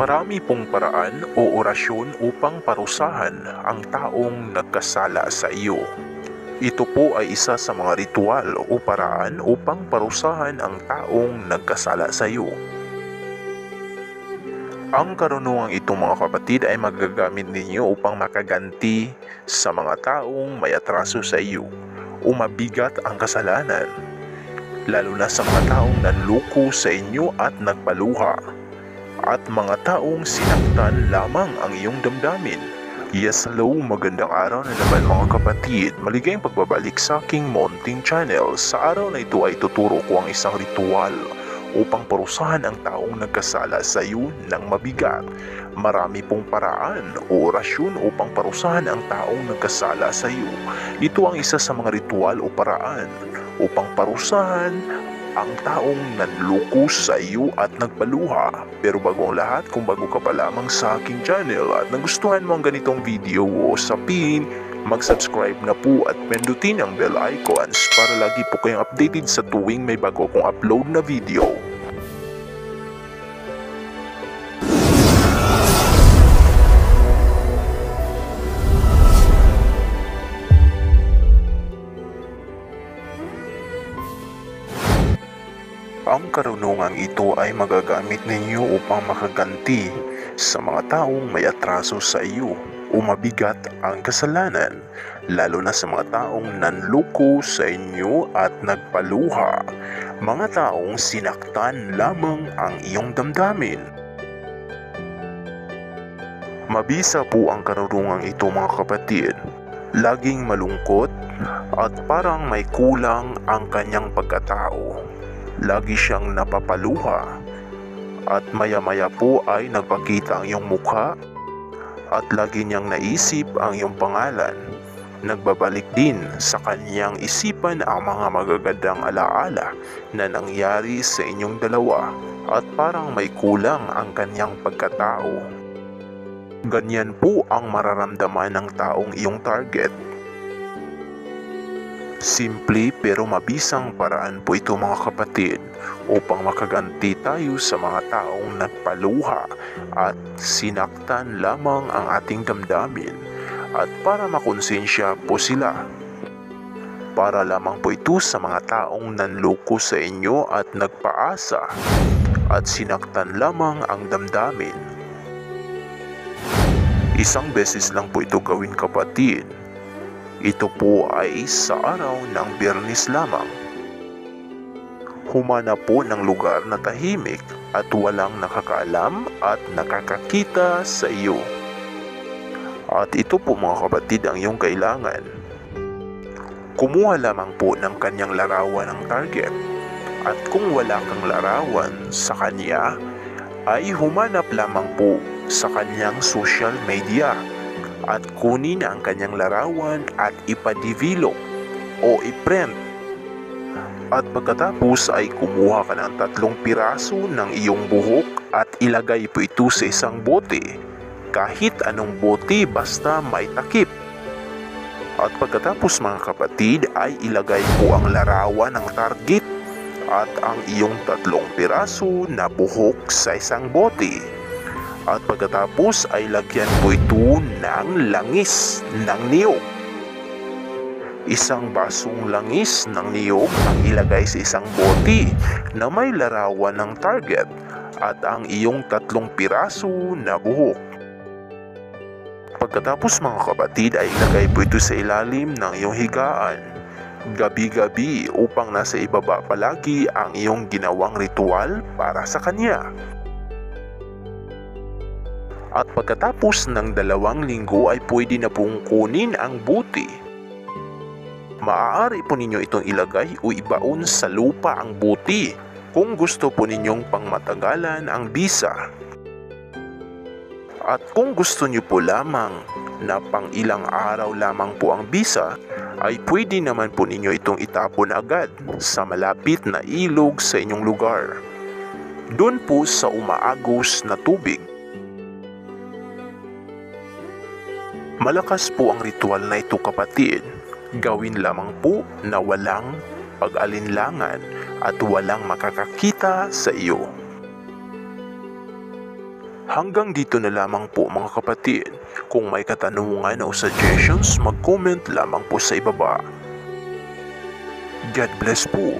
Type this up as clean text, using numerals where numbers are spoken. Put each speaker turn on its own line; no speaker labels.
Marami pong paraan o orasyon upang parusahan ang taong nagkasala sa iyo. Ito po ay isa sa mga ritual o paraan upang parusahan ang taong nagkasala sa iyo. Ang karunungang ito mga kapatid ay magagamit ninyo upang makaganti sa mga taong may atraso sa iyo o mabigat ang kasalanan, lalo na sa mga taong nanloko sa inyo at nagpaluha, at mga taong sinaktan lamang ang iyong damdamin. Yes, hello, magandang araw na naman mga kapatid. Maligayang pagbabalik sa aking Monting Channel. Sa araw na ito ay tuturo ko ang isang ritual upang parusahan ang taong nagkasala sa iyo ng mabigat. Marami pong paraan o orasyon upang parusahan ang taong nagkasala sa iyo. Ito ang isa sa mga ritual o paraan upang parusahan ang taong nanloko sa iyo at nagpaluha. Pero bago ang lahat, kung bago ka pa lamang sa aking channel at nagustuhan mo ang ganitong video o sapin, mag-subscribe na po at pindutin ang bell icons para lagi po kayong updated sa tuwing may bago akong upload na video. Ang karunungang ito ay magagamit ninyo upang makaganti sa mga taong may atraso sa iyo o mabigat ang kasalanan, lalo na sa mga taong nanloko sa inyo at nagpaluha, mga taong sinaktan lamang ang iyong damdamin. Mabisa po ang karunungang ito mga kapatid. Laging malungkot at parang may kulang ang kanyang pagkatao. Lagi siyang napapaluha at maya-maya po ay nagpakita ang iyong mukha at lagi niyang naisip ang iyong pangalan. Nagbabalik din sa kanyang isipan ang mga magagandang alaala na nangyari sa inyong dalawa at parang may kulang ang kanyang pagkatao. Ganyan po ang mararamdaman ng taong iyong target. Simple pero mabisang paraan po ito mga kapatid upang makaganti tayo sa mga taong nagpaluha at sinaktan lamang ang ating damdamin at para makonsensya po sila. Para lamang po ito sa mga taong nanloko sa inyo at nagpaasa at sinaktan lamang ang damdamin. Isang beses lang po ito gawin kapatid. Ito po ay sa araw ng Biyernes lamang. Humanap po ng lugar na tahimik at walang nakakaalam at nakakakita sa iyo. At ito po mga kapatid ang iyong kailangan. Kumuha lamang po ng kanyang larawan ng target. At kung wala kang larawan sa kanya, ay humanap lamang po sa kanyang social media at kunin ang kanyang larawan at ipa-develop o i-print. At pagkatapos ay kumuha ka ng 3 piraso ng iyong buhok at ilagay po ito sa isang bote. Kahit anong bote basta may takip. At pagkatapos mga kapatid ay ilagay po ang larawan ng target at ang iyong 3 piraso na buhok sa isang bote. At pagkatapos ay lagyan po ito ng langis ng niyog. Isang basong langis ng niyog ang ilagay sa isang bote na may larawan ng target at ang iyong 3 piraso na buhok. Pagkatapos mga kapatid ay ilagay po ito sa ilalim ng iyong higaan gabi-gabi upang nasa ibaba palagi ang iyong ginawang ritual para sa kanya. At pagkatapos ng 2 linggo ay pwede na pong kunin ang buti. Maaari po ninyo itong ilagay o ibaon sa lupa ang buti kung gusto po ninyong pangmatagalan ang bisa. At kung gusto niyo po lamang na pang ilang araw lamang po ang bisa, ay pwede naman po ninyo itong itapon agad sa malapit na ilog sa inyong lugar. Doon po sa umaagos na tubig. Malakas po ang ritual na ito kapatid. Gawin lamang po na walang pag-alinlangan at walang makakakita sa iyo. Hanggang dito na lamang po mga kapatid. Kung may katanungan o suggestions, mag-comment lamang po sa ibaba. God bless po.